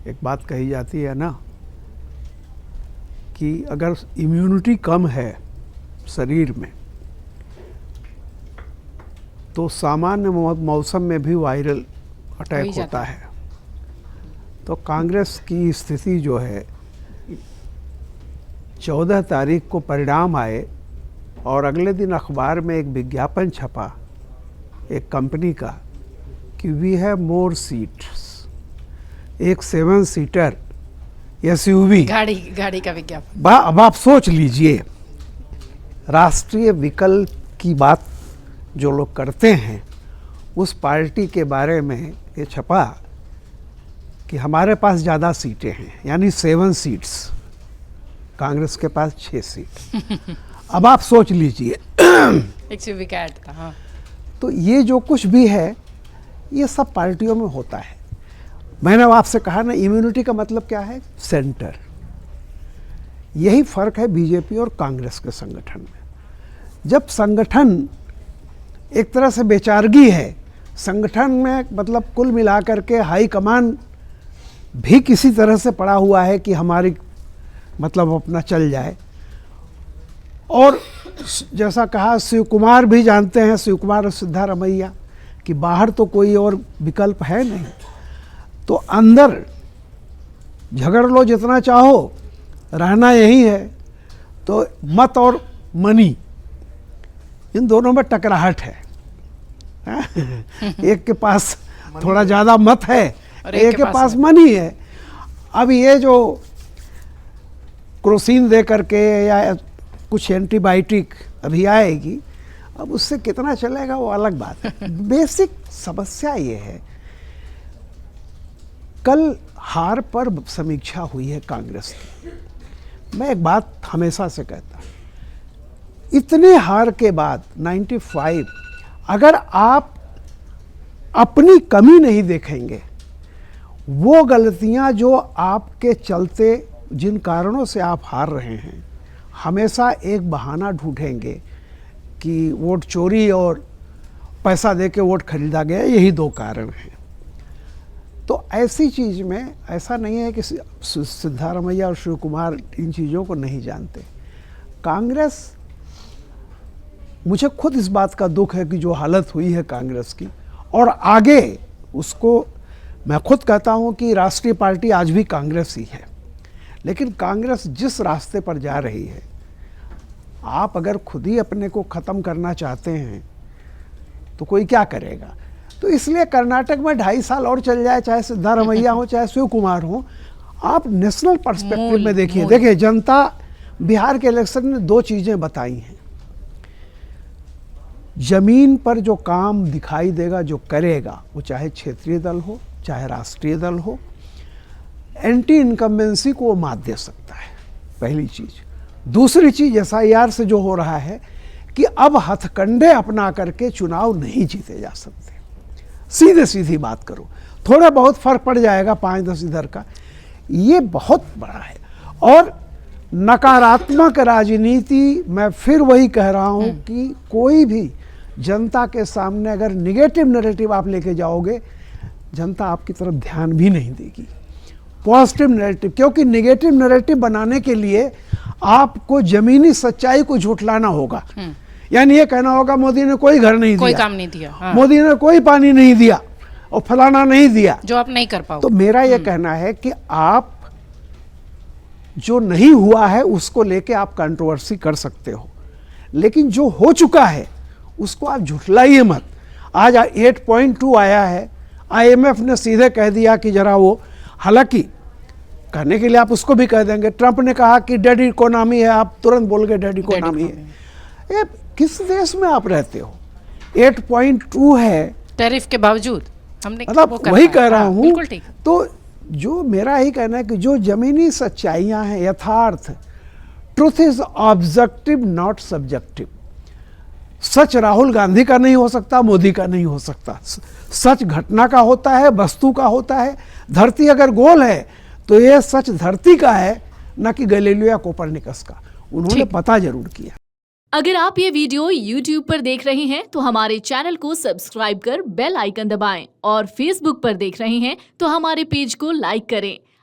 एक बात कही जाती है ना कि अगर इम्यूनिटी कम है शरीर में तो सामान्य मौसम में भी वायरल अटैक होता है। तो कांग्रेस की स्थिति जो है 14 तारीख को परिणाम आए और अगले दिन अखबार में एक विज्ञापन छपा एक कंपनी का कि वी हैव मोर सीट्स, एक 7 सीटर एसयूवी गाड़ी का विज्ञापन। अब आप सोच लीजिए, राष्ट्रीय विकल्प की बात जो लोग करते हैं उस पार्टी के बारे में ये छपा कि हमारे पास ज़्यादा सीटें हैं, यानी 7 सीट्स, कांग्रेस के पास 6 सीट। अब आप सोच लीजिए एक्सयूवी का ऐड था। हाँ। तो ये जो कुछ भी है ये सब पार्टियों में होता है। मैंने आपसे कहा ना, इम्यूनिटी का मतलब क्या है? सेंटर। यही फर्क है बीजेपी और कांग्रेस के संगठन में। जब संगठन एक तरह से बेचारगी है, संगठन में मतलब कुल मिलाकर के हाई कमान भी किसी तरह से पड़ा हुआ है कि हमारी मतलब अपना चल जाए, और जैसा कहा शिव कुमार भी जानते हैं, शिव कुमार और सिद्धारमैया, कि बाहर तो कोई और विकल्प है नहीं, तो अंदर झगड़ लो जितना चाहो, रहना यही है। तो मत और मनी, इन दोनों में टकराहट है। एक के पास थोड़ा ज़्यादा मत है, एक के पास मनी है। अब ये जो क्रोसिन दे करके या कुछ एंटीबायोटिक अभी आएगी, अब उससे कितना चलेगा वो अलग बात है। बेसिक समस्या ये है, कल हार पर समीक्षा हुई है कांग्रेस की। मैं एक बात हमेशा से कहता हूँ, इतने हार के बाद 95, अगर आप अपनी कमी नहीं देखेंगे, वो गलतियां जो आपके चलते जिन कारणों से आप हार रहे हैं, हमेशा एक बहाना ढूंढेंगे कि वोट चोरी और पैसा देके वोट खरीदा गया, यही 2 कारण हैं। तो ऐसी चीज़ में ऐसा नहीं है कि सिद्धारमैया और शिव कुमार इन चीज़ों को नहीं जानते। कांग्रेस, मुझे खुद इस बात का दुख है कि जो हालत हुई है कांग्रेस की, और आगे उसको मैं खुद कहता हूं कि राष्ट्रीय पार्टी आज भी कांग्रेस ही है, लेकिन कांग्रेस जिस रास्ते पर जा रही है, आप अगर खुद ही अपने को ख़त्म करना चाहते हैं तो कोई क्या करेगा। तो इसलिए कर्नाटक में 2.5 साल और चल जाए, चाहे सिद्धारमैया हो चाहे शिव कुमार हो, आप नेशनल पर्सपेक्टिव में देखिए जनता बिहार के इलेक्शन में 2 चीज़ें बताई हैं। जमीन पर जो काम दिखाई देगा, जो करेगा, वो चाहे क्षेत्रीय दल हो चाहे राष्ट्रीय दल हो, एंटी इनकम्बेंसी को वो मात दे सकता है, पहली चीज़। दूसरी चीज़, SIR से जो हो रहा है कि अब हथकंडे अपना करके चुनाव नहीं जीते जा सकते। सीधे सीधी बात करो, थोड़ा बहुत फर्क पड़ जाएगा 5-10 इधर का, ये बहुत बड़ा है। और नकारात्मक राजनीति, मैं फिर वही कह रहा हूँ कि कोई भी जनता के सामने अगर निगेटिव नैरेटिव आप लेके जाओगे, जनता आपकी तरफ ध्यान भी नहीं देगी। पॉजिटिव नैरेटिव, क्योंकि निगेटिव नैरेटिव बनाने के लिए आपको जमीनी सच्चाई को झुठलाना होगा। यानी ये कहना होगा मोदी ने कोई घर नहीं दिया, कोई काम नहीं दिया, हाँ। मोदी ने कोई पानी नहीं दिया और फलाना नहीं दिया, जो आप नहीं कर पाओ। तो मेरा ये कहना है कि आप जो नहीं हुआ है उसको लेके आप कंट्रोवर्सी कर सकते हो, लेकिन जो हो चुका है उसको आप झुठलाइए मत। आज 8.2 आया है, IMF ने सीधे कह दिया कि जरा वो, हालांकि कहने के लिए आप उसको भी कह देंगे, ट्रंप ने कहा कि डेड इकोनॉमी है, आप तुरंत बोल गए डेड इकोनॉमी है। ये किस देश में आप रहते हो? 8.2 है टैरिफ के बावजूद, हमने मतलब वही कह रहा हूँ। बिल्कुल ठीक। तो जो मेरा ही कहना है कि जो जमीनी सच्चाइयाँ हैं, यथार्थ, truth is objective not subjective. सच राहुल गांधी का नहीं हो सकता, मोदी का नहीं हो सकता। सच घटना का होता है, वस्तु का होता है। धरती अगर गोल है तो ये सच धरती का है, न कि गैलीलियो या कोपरनिकस का। उन्होंने पता जरूर किया। अगर आप ये वीडियो YouTube पर देख रहे हैं तो हमारे चैनल को सब्सक्राइब कर बेल आइकन दबाएं, और Facebook पर देख रहे हैं तो हमारे पेज को लाइक करें।